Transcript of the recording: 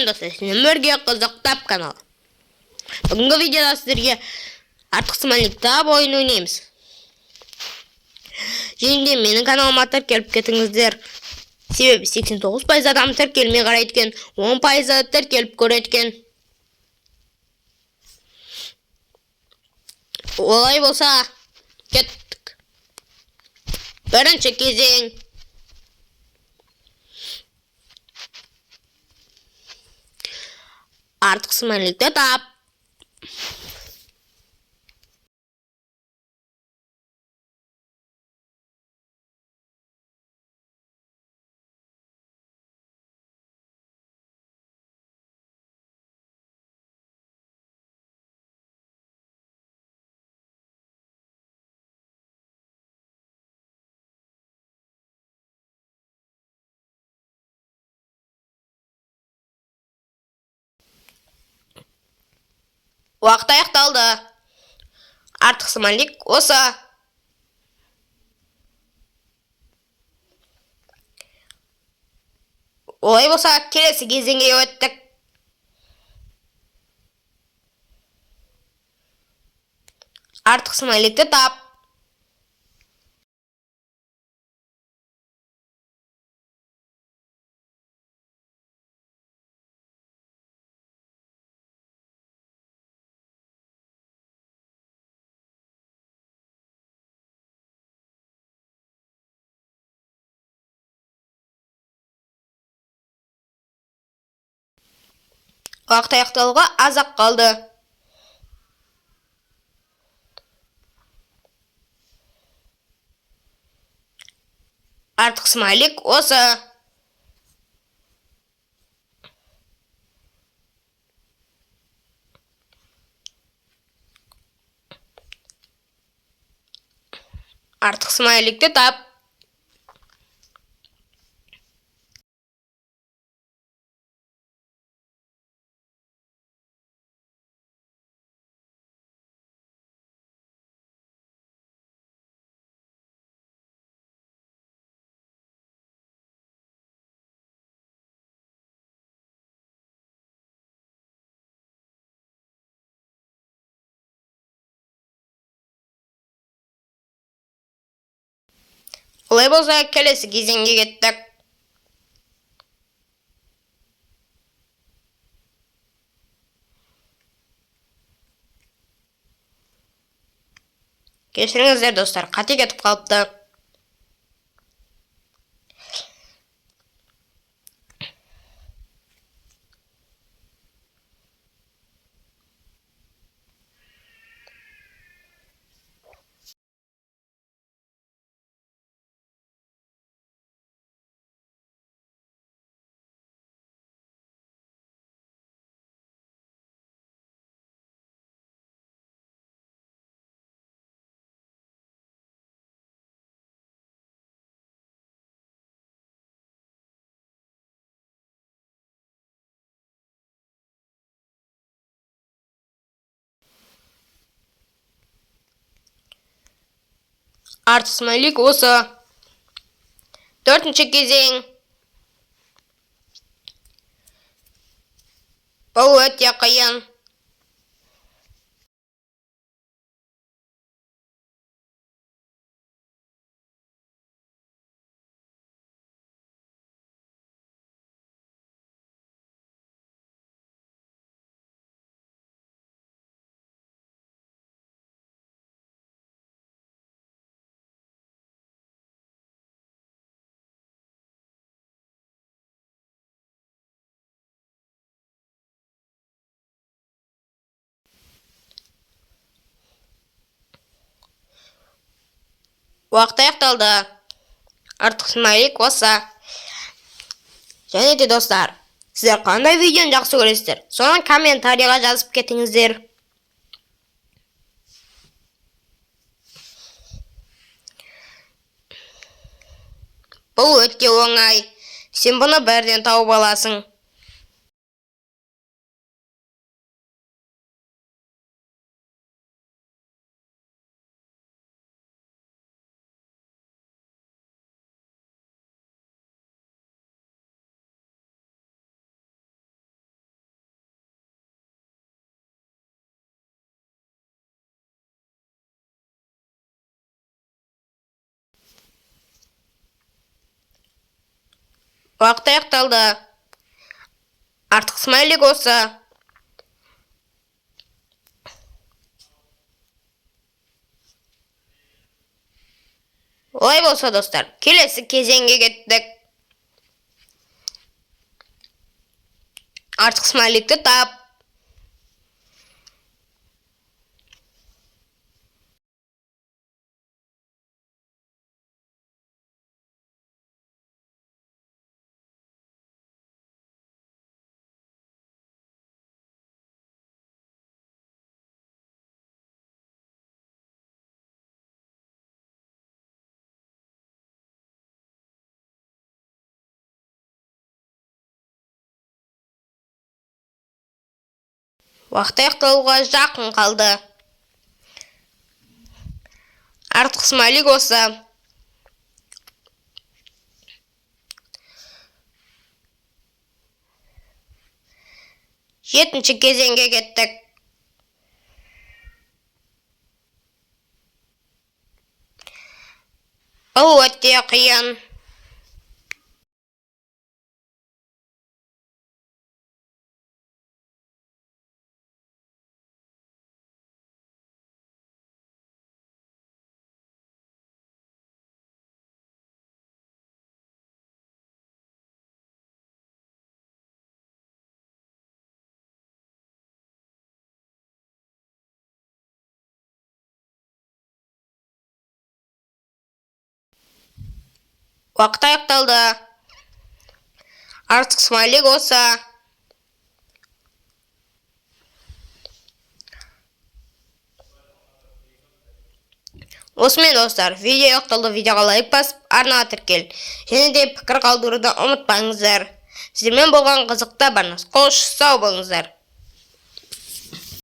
Салам достар, сіздерге қызықтап канал. Бүгінгі видеода сіздерге артық сымайлық тап ойын ойнаймыз. Және де менің каналыма тіркеліп кетіңіздер. Себебі 89% адам тіркелмей қарайды екен, 10% тіркеліп көреді екен. Олай болса, кеттік. Бірінші кезең. Артық сымайлықты тап. Уақыт аяқталды. Артық сымайлық осы. Олай болса, келесі кезеңге өттік. Артық сымайлықты тап. Уақыт аяқталуға аз-ақ қалды. Артық сымайлық осы. Артық сымайлықты тап. Олай болса, келесі кезеңге кеттік. Кешіріңіздер достар, қате кетіп қалыпты. Артық сымайлық осы. Төртінші кезең. Бұл өте қиын. Уақыт аяқталды. Артық сымайлық осы. Және де достар, сіздер қандай видеоны жақсы көресіздер? Соны комментарийға жазып кетіңіздер. Бұл өте оңай. Сен бұны бірден тауып аласың. Уақыт аяқталды. Артық смайлик осы. Олай болса достар, келесі кезеңге кеттік. Артық смайликті тап. Уақыт аяқталуға жақын қалды. Артық смайлик осы. Жетінші кезеңге кеттік. Бұл өте қиын. Уақыт аяқталды. Артық смайлик осы. Осымен достар, видео аяқталды. Видеоға лайк басып, арнаға тіркел. Және де пікір қалдыруды ұмытпаңыздар. Сіздермен болған қызықта барыңыз. Қош сау болыңыздар.